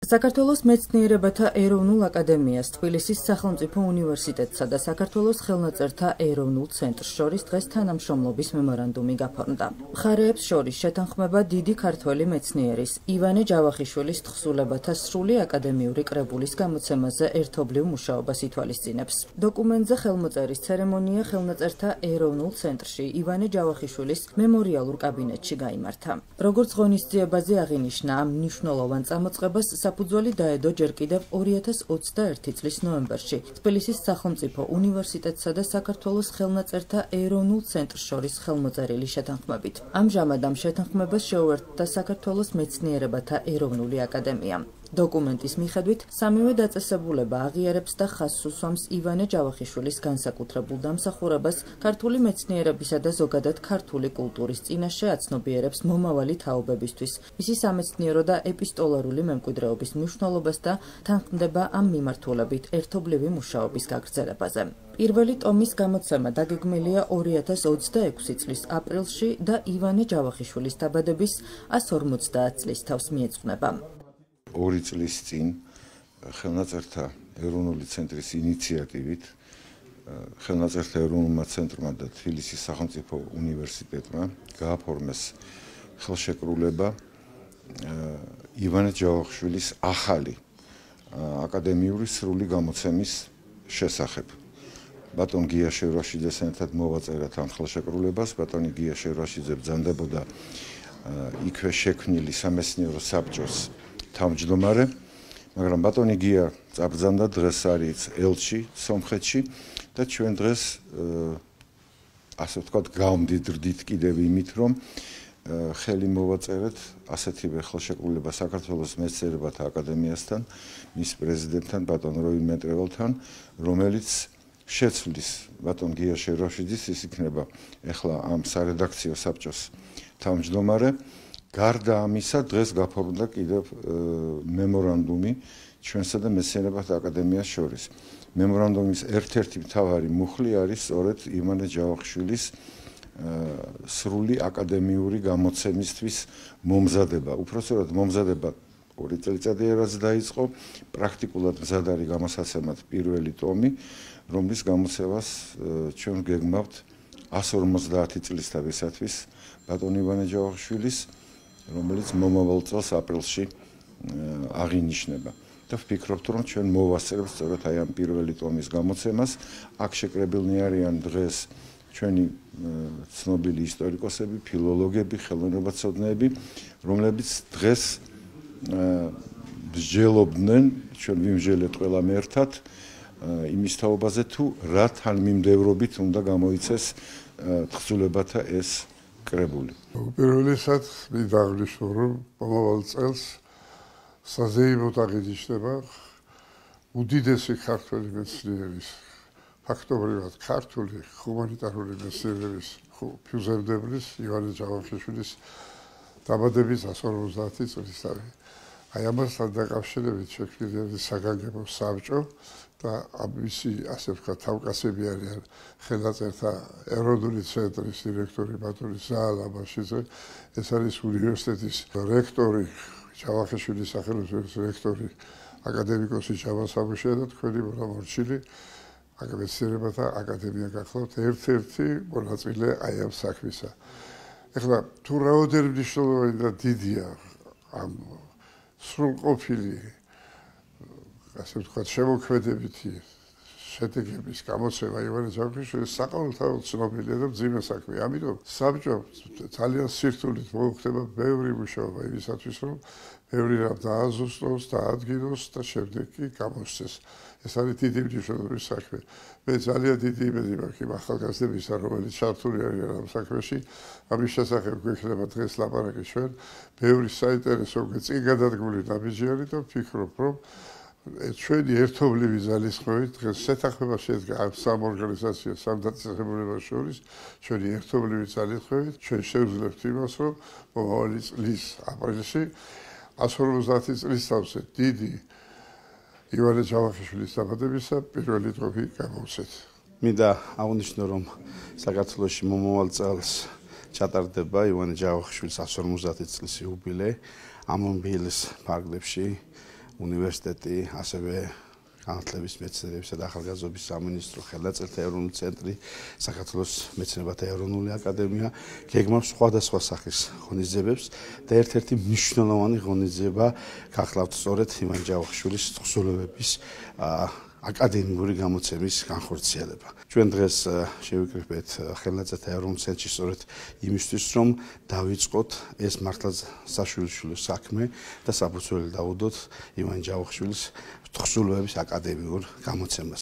საქართველოს მეცნიერებათა ეროვნულ აკადემიას, თბილისის სახელმწიფო უნივერსიტეტსა და საქართველოს ხელნაწერთა ეროვნულ ცენტრს შორის დღეს თანამშრომლობის მემორანდუმი გაფორმდა. მხარეებს შორის შეთანხმება დიდი ქართველი მეცნიერის ივანე ჯავახიშვილის თხზულებათა სრული აკადემიური კრებულის გამოცემაზე ერთობლივ მუშაობას ითვალისწინებს. დოკუმენტზე ხელმოწერის ცერემონია ხელნაწერთა ეროვნულ ცენტრში ივანე ჯავახიშვილის მემორიალურ კაბინეტში გაიმართა. როგორც ღონისძიებაზე აღინიშნა, ამ მნიშვნელოვან წამოწყებას საფუძველი დაედო ჯერ კიდევ 2021 წლის ნოემბერში თბილისის სახელმწიფო უნივერსიტეტსა და საქართველოს ხელნაწერთა ეროვნულ ცენტრს შორის ხელმოწერილი შეთანხმებით. ამჟამად ამ შეთანხმებას შეუერთდა საქართველოს მეცნიერებათა ეროვნული აკადემია. დოკუმენტის მიხედვით სამივე დაწესებულება აღიარებს და ხაზს უსვამს ივანე ჯავახიშვილის განსაკუთრებულ დამსახურებას ქართული მეცნიერებისა და ზოგადად ქართული კულტურის წინაშე აცნობიერებს მომავალი თაობებისთვის, მისი სამეცნიერო და ეპისტოლარული მემკვიდრეობის მნიშვნელობას და თანხმდება ამ მიმართულებით ერთობლივი მუშაობის გაგრძელებაზე. პირველი ტომის გამოცემა დაგეგმილია 2026 წლის აპრილში და ივანე ჯავახიშვილის დაბადების 150 წლის თავს მიეძღვნება. 2 წლის წინ ხელნაწერთა ეროვნული ცენტრის ინიციატივით ხელნაწერთა ეროვნულმა ცენტრმა და თბილისის სახელმწიფო უნივერსიტეტმა გააფორმეს ხელშეკრულება ივანე ჯავახიშვილის ახალი აკადემიური სრული გამოცემის შესახებ. ბატონ გია შევრაშიძესთან ერთად მოვაწერათ ამ ხელშეკრულებას. ბატონი გია შევრაშიძე ბრძანდებოდა იქვე შექმნილი სამეცნიერო საბჭოს თავმჯდომარე, მაგრამ ბატონი გია წაბრძანდა, დღეს არის ელჩი სომხეთში და ჩვენ დღეს ასე ვთქვათ გავმდიდრდით კიდევ იმით, რომ ხელი მოვაწერეთ ასეთივე ხელშეკრულება საქართველოს მეცნიერებათა აკადემიასთან, მის პრეზიდენტთან ბატონ როი მეტრეველთან, რომელიც შეცვლის ბატონ გია შევრაშიძის, ის იქნება ახლა ამ სარედაქციო საბჭოს თავმჯდომარე. გარდა ამისა, დღეს გაფორმდა კიდევ მემორანდუმი ჩვენსა და მეცნიერებათა აკადემიას შორის. მემორანდუმის ერთ-ერთი მთავარი მუხლი არის სწორედ ივანე ჯავახიშვილის სრული აკადემიური გამოცემისთვის მომზადება. უпростоრად მომზადება 2 წელიწადი რაც დაიწყო, პრაქტიკულად მზად არის გამოსაცემად პირველი ტომი, რომლის გამოცემას ჩვენ გეგმავთ 150 წლის თავისათვის ბატონ ივანე ჯავახიშვილის, რომელიც მომავალ წელს აპრილში აღინიშნება. და ვფიქრობთ, რომ ჩვენ მოვასწრებთ სწორედ აი ამ პირველი ტომის გამოცემას. აქ შეკრებილნი არიან დღეს ჩვენი ცნობილი ისტორიკოსები, ფილოლოგები, ხელოვნებაცოდნეები, რომლებიც დღეს მსჯელობდნენ, ჩვენ ვიმსჯელეთ ყველამ ერთად იმის თაობაზე, თუ რა თანმიმდევრობით უნდა გამოიცეს თხზულებათა ეს კრებული. უპირველესად მინდა აღნიშნო, რომ მომავალ წელს საზეიმოდ აღინიშნება უდიდესი ქართველი მეცნიერის, ფაქტობრივად ქართული ჰუმანიტარული მეცნიერების ფუძემდებლის ივანე ჯავახიშვილის დაბადების 150 წლისთავი. აი ამასთან დაკავშირებით შექმნილი საგანგებო საბჭო და მისი ასე ვთქვათ თავკაცები არიან ხელნაწერთა ეროვნული ცენტრის დირექტორი ბატონი ზაალ აბაშიძე, ეს არის უნივერსიტეტის რექტორი ჯავახიშვილის სახელობის რექტორი აკადემიკოსი ჯავას სამუშია და თქვენი მონამორჩილი მეცნიერებათა აკადემია გახლავთ ერთ-ერთი მონაწილე აი ამ საქმისა. ეხლა თუ რაოდენობით მნიშვნელოვანი და დიდია ამ სრულყოფილი ასე ვთქვათ შემოქმედებითი შედეგების გამოცემა ივანე ჯავახიშვილის საყოველთაოდ ცნობილია და მძიმე საქმე. ამიტომ საბჭო ძალიან სირთულით მოუხდება ბევრი მუშაობა იმისათვის, რომ ბევრი რამ დააზუსტოს, დაადგინოს და შემდეგ კი გამოსცეს. ეს არის დიდი მნიშვნელობის საქმე. მე ძალიან დიდი იმედი მაქვს იმ ახალგაზრდებისა, რომელიც ჩართული არიან ამ საქმეში. ამის შესახებ გვექნება დღეს ლაპარაკი ჩვენ. ბევრი საინტერესო წინ გადადგმული ნაბიჯი არის და ვფიქრობ, რომ ჩვენი ერთობლივი ძალისხმევით დღეს შეთანხმება შედგა ამ სამ ორგანიზაციას, სამ დაწესებულებას შორის, ჩვენი ერთობლივი ძალისხმევით ჩვენ შევძლებთ იმას, რომ მომავალი წლის აპრილში 150 წლის თავზე დიდი ივანე ჯავახიშვილის დაბადებისა პირველი ტომი გამოვცეთ. მინდა აღნიშნო, რომ საქართველოში მომავალ წელს ჩატარდება ივანე ჯავახიშვილის 150 წლის იუბილე ამონბიელის ფარგლებში უნივერსიტეტი, ასევე განათლების მეცნიერებისა და ახალგაზრდობის სამინისტრო, ხელნაწერთა ეროვნული ცენტრი, საქართველოს მეცნიერებათა ეროვნული აკადემია გეგმავს სხვადასხვა სახის ღონისძიებებს და ერთ-ერთი მნიშვნელოვანი ღონისძიება გახლავთ სწორედ ივან ჯავახიშვილის თხზულებების აკადემიური გამოცემის განხორციელება. ჩვენ დღეს შევიკრიბეთ ხელნაწერთა ეროვნულ ცენტრში სწორედ იმისთვის, რომ დავიწყოთ ეს მართლაც საშვილიშვილო საქმე და საფუძველი დავუდოთ ივან ჯავახიშვილის თხზულებების აკადემიურ გამოცემას.